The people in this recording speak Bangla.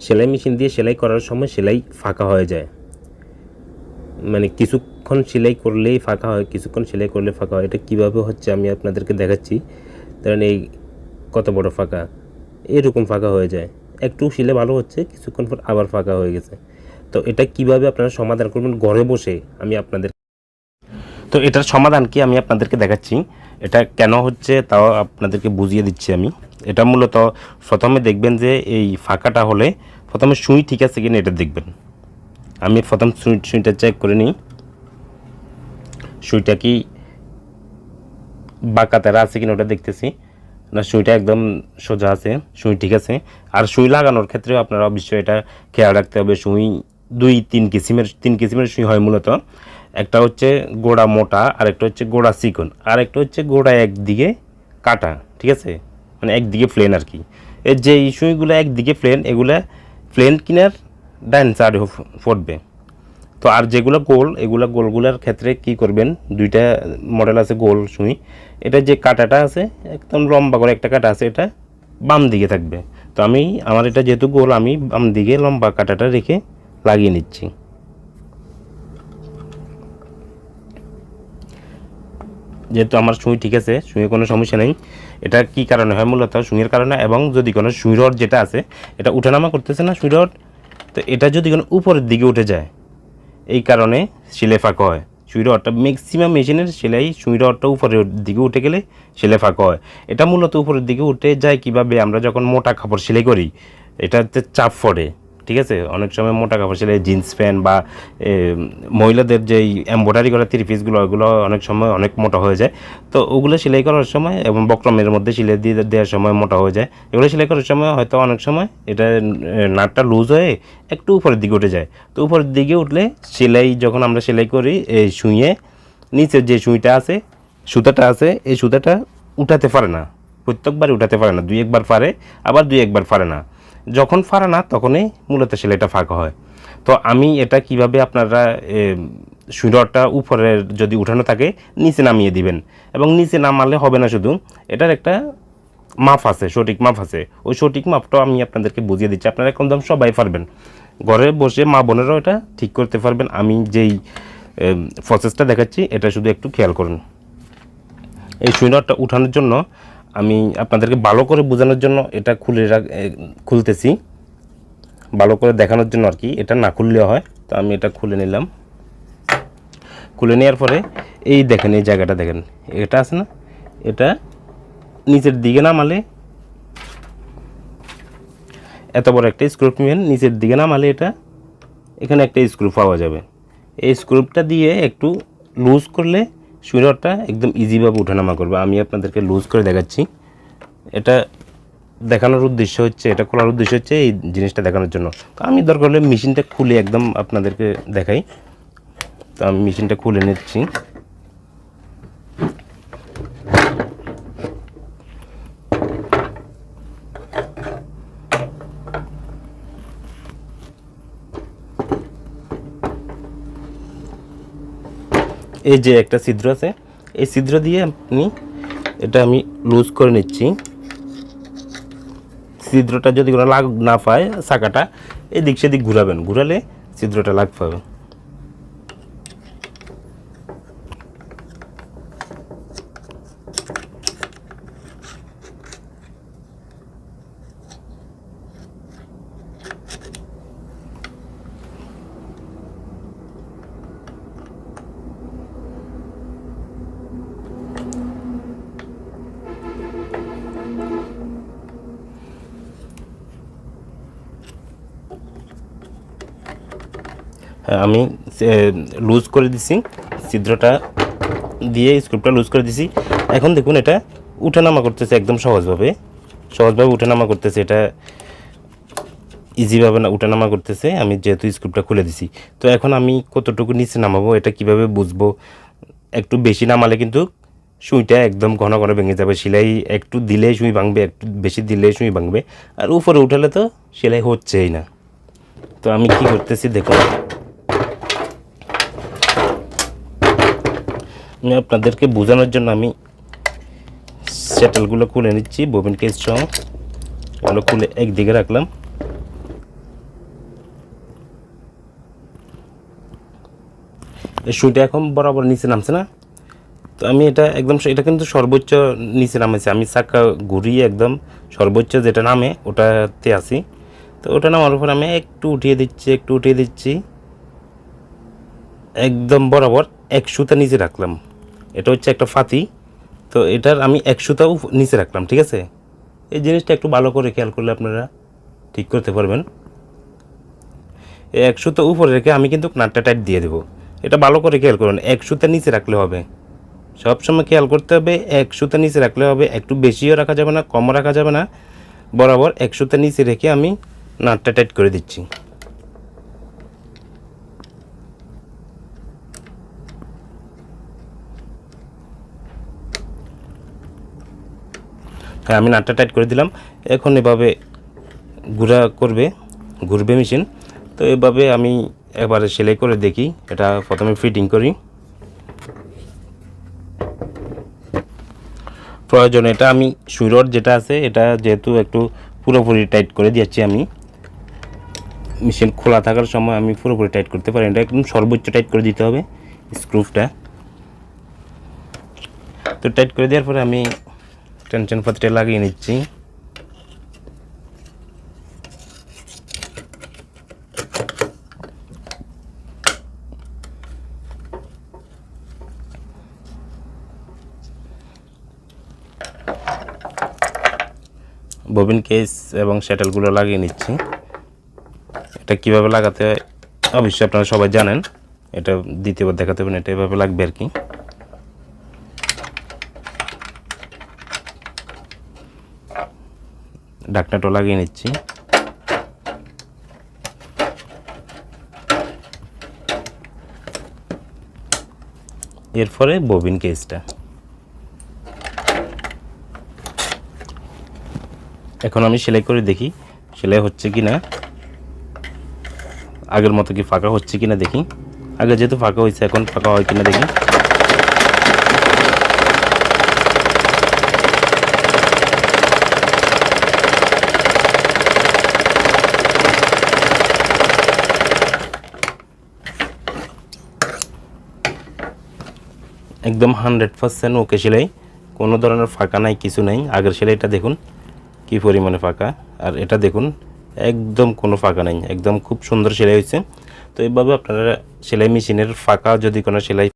সেলাই মেশিন দিয়ে সেলাই করার সময় সেলাই ফাঁকা হয়ে যায়, মানে কিছুক্ষণ সেলাই করলেই ফাঁকা হয়, কিছুক্ষণ সেলাই করলে ফাঁকা হয়। এটা কীভাবে হচ্ছে আমি আপনাদেরকে দেখাচ্ছি। কারণ এই কত বড় ফাঁকা, এরকম ফাঁকা হয়ে যায়, একটু সেলাই ভালো হচ্ছে, কিছুক্ষণ পর আবার ফাঁকা হয়ে গেছে। তো এটা কিভাবে আপনারা সমাধান করবেন ঘরে বসে, আমি আপনাদের তো এটার সমাধান কি আমি আপনাদেরকে দেখাচ্ছি। এটা কেন হচ্ছে তাও আপনাদেরকে বুঝিয়ে দিচ্ছি আমি। এটা মূলত প্রথমে দেখবেন যে এই ফাঁকাটা হলে প্রথমে সুই ঠিক আছে কিনা এটা দেখবেন। আমি প্রথম সুইটা চেক করে নিই, সুইটা কি বাঁকা তেরা আছে কিনা ওটা দেখতেছি, না সুইটা একদম সোজা আছে, সুই ঠিক আছে। আর সুই লাগানোর ক্ষেত্রেও আপনারা অবশ্যই এটা খেয়াল রাখতে হবে। সুই তিন কিসিমের সুই হয় মূলত। একটা হচ্ছে গোড়া মোটা, আরেকটা হচ্ছে গোড়া চিকন, আরেকটা হচ্ছে গোড়া একদিকে কাটা, ঠিক আছে, মানে একদিকে প্লেন আর কি। এর যে সুইগুলো একদিকে প্লেন, এগুলা প্লেন কিনার ডান সাইডে ফুটবে। তো আর যেগুলো গোল, এগুলো গোলগুলোর ক্ষেত্রে কি করবেন, দুইটা মডেল আছে গোল সুই। এটা যে কাটাটা আছে একদম লম্বা করে একটা কাটা আছে, এটা বাম দিকে থাকবে। তো আমার এটা যেহেতু গোল, আমি বাম দিকে লম্বা কাটাটা রেখে লাগিয়ে নিচ্ছি। যেহেতু আমার সুই ঠিক আছে, সুইয়ে কোনো সমস্যা নেই। এটা কি কারণে হয়, মূলত সুইয়ের কারণে। এবং যদি কোনো সুই রড যেটা আছে এটা উঠানামা করতেছে না সুই রড, তো এটা যদি কোনো উপরের দিকে উঠে যায়, এই কারণে সেলাই ফাঁকা হয়। সুই রডটা ম্যাক্সিমাম মেশিনের সেলাই সুই রডটা উপরের দিকে উঠে গেলে সেলাই ফাঁকা হয়। এটা মূলত উপরের দিকে উঠে যায় কিভাবে, আমরা যখন মোটা কাপড় সেলাই করি এটাতে চাপ পড়ে, ঠিক আছে। অনেক সময় মোটা কাপড় সেলাই জিন্স প্যান্ট বা মহিলাদের যেই এমব্রয়ডারি করা থ্রি পিসগুলো, ওগুলো অনেক সময় অনেক মোটা হয়ে যায়। তো ওগুলো সেলাই করার সময় এবং বক্রমের মধ্যে সেলাই দিয়ে দেওয়ার সময় মোটা হয়ে যায়। এগুলো সেলাই করার সময় হয়তো অনেক সময় এটা নাটটা লুজ হয়ে একটু উপরের দিকে উঠে যায়। তো উপরের দিকে উঠলে সেলাই যখন আমরা সেলাই করি, এই সুইয়ে নিচের যে সুইটা আছে, সুতাটা আছে, এই সুতাটা উঠাতে পারে না, প্রত্যেকবার উঠাতে পারে না। দুই একবার পারে, আবার দুই একবার পারে না। যখন পারে না তখনই মূলত সেলাইটা ফাঁকা হয়। তো আমি এটা কিভাবে, আপনারা সুই রডটা উপরের যদি উঠানো থাকে নিচে নামিয়ে দিবেন। এবং নিচে নামালে হবে না, শুধু এটার একটা মাপ আছে, সঠিক মাপ আছে। ওই সঠিক মাপটাও আমি আপনাদেরকে বুঝিয়ে দিচ্ছি, আপনারা একদম সবাই পারবেন, ঘরে বসে মা বোনেরাও এটা ঠিক করতে পারবেন। আমি যেই প্রসেসটা দেখাচ্ছি এটা শুধু একটু খেয়াল করুন। এই সুই রডটা উঠানোর জন্য আমি আপনাদেরকে ভালো করে বোঝানোর জন্য এটা খুলতেছি, ভালো করে দেখানোর জন্য আর কি। এটা না খুললেও হয়। তো আমি এটা খুলে নিলাম। খুলে নেওয়ার পরে এই দেখেন, এই জায়গাটা দেখেন, এটা আছে না, এটা নিচের দিকে নামালে, এত বড় একটা স্ক্রু নেবেন, নিচের দিকে নামালে এটা এখানে একটা স্ক্রু পাওয়া যাবে। এই স্ক্রুটা দিয়ে একটু লুজ করলে সুই রডটা একদম ইজিভাবে ওঠানামা করবে। আমি আপনাদেরকে লুজ করে দেখাচ্ছি। এটা দেখানোর উদ্দেশ্য হচ্ছে, এটা খোলার উদ্দেশ্য হচ্ছে এই জিনিসটা দেখানোর জন্য। তো আমি দরকার হলে মেশিনটা খুলে একদম আপনাদেরকে দেখাই। তো আমি মেশিনটা খুলে নিচ্ছি। এই যে একটা ছিদ্র আছে, এই ছিদ্র দিয়ে এটা আমি লুজ করে নিচ্ছি। ছিদ্রটা যদি কোনো লাগ না পায়, চাকাটা এদিক সেদিক ঘুরাবেন, ঘুরালে ছিদ্রটা লাগ পাবে। আমি লুজ করে দিছি, ছিদ্রটা দিয়ে স্ক্রুটা লুজ করে দিছি। এখন দেখুন এটা উঠানামা করতেছে একদম সহজভাবে উঠানামা করতেছে। এটা ইজিভাবে না উঠানামা করতেছে, আমি যেহেতু স্ক্রুটা খুলে দিছি। তো এখন আমি কতটুকু নিচে নামাবো এটা কিভাবে বুঝবো? একটু বেশি নামালে কিন্তু সুইটা একদম ঘন ঘন ভেঙে যাবে। সেলাই একটু দিলেই সুই ভাঙবে, একটু বেশি দিলেই সুই ভাঙবে। আর উপরে উঠালে তো সেলাই হচ্ছেই না। তো আমি কি করতেছি দেখুন, আমি আপনাদেরকে বোঝানোর জন্য আমি সেটেলগুলো খুলে নিচ্ছি, ববিন কেস সহ। এগুলো খুলে একদিকে রাখলাম। এই সুইটা এখন বরাবর নিচে নামছে না, তো আমি এটা একদম, এটা কিন্তু সর্বোচ্চ নিচে নামেছে, আমি চাকা ঘুরিয়ে একদম সর্বোচ্চ যেটা নামে ওটাতে আছি। তো ওটা নামার উপর আমি একটু উঠিয়ে দিচ্ছি একদম বরাবর এক সুতা নিচে রাখলাম। এটা হচ্ছে একটা ফাতি, তো এটার আমি এক সুতাও নিচে রাখলাম, ঠিক আছে। এই জিনিসটা একটু ভালো করে খেয়াল করলে আপনারা ঠিক করতে পারবেন। এই এক সুতা উপরে রেখে আমি কিন্তু নাটটা টাইট দিয়ে দেবো। এটা ভালো করে খেয়াল করুন, এক সুতা নিচে রাখলে হবে, সবসময় খেয়াল করতে হবে এক সুতা নিচে রাখলে হবে, একটু বেশিও রাখা যাবে না, কমও রাখা যাবে না, বরাবর এক সুতা নিচে রেখে আমি নাটটা টাইট করে দিচ্ছি। হ্যাঁ, আমি নাটটা টাইট করে দিলাম। এখন এভাবে ঘুরবে মেশিন। তো এভাবে আমি এবারে সেলাই করে দেখি। এটা প্রথমে ফিটিং করি। প্রয়োজন এটা আমি সুই রড যেটা আছে এটা যেহেতু একটু পুরোপুরি টাইট করে দিয়েছি, আমি মেশিন খোলা থাকার সময় আমি পুরোপুরি টাইট করতে পারি, এটা একদম সর্বোচ্চ টাইট করে দিতে হবে স্ক্রুটা। তো টাইট করে দেওয়ার পরে আমি টেনশন পাতিটা লাগিয়ে নিচ্ছি। ববিন কেস এবং শ্যাটেলগুলো লাগিয়ে নিচ্ছি। এটা কিভাবে লাগাতে হয় অবশ্যই আপনারা সবাই জানেন, এটা দ্বিতীয়বার দেখাতে হবে না, এটা এভাবে লাগবে আর কি। ঢাকনাটা লাগিয়ে নিচ্ছি। এরপরে ববিন কেসটা এখন আমি সেলাই করে দেখি সেলাই হচ্ছে কি না, আগের মতো কি ফাঁকা হচ্ছে কিনা দেখি। আগে যেহেতু ফাঁকা হয়েছে এখন ফাঁকা হয় কিনা দেখি। একদম 100% ওকে সেলাই, কোনো ধরনের ফাঁকা নাই, কিছু নাই। আগের সেলাইটা দেখুন কি পরিমাণে ফাঁকা, আর এটা দেখুন একদম কোনো ফাঁকা নাই, একদম খুব সুন্দর সেলাই হয়েছে। তো এইভাবে আপনারা সেলাই মেশিনের ফাঁকা যদি কোনো সেলাই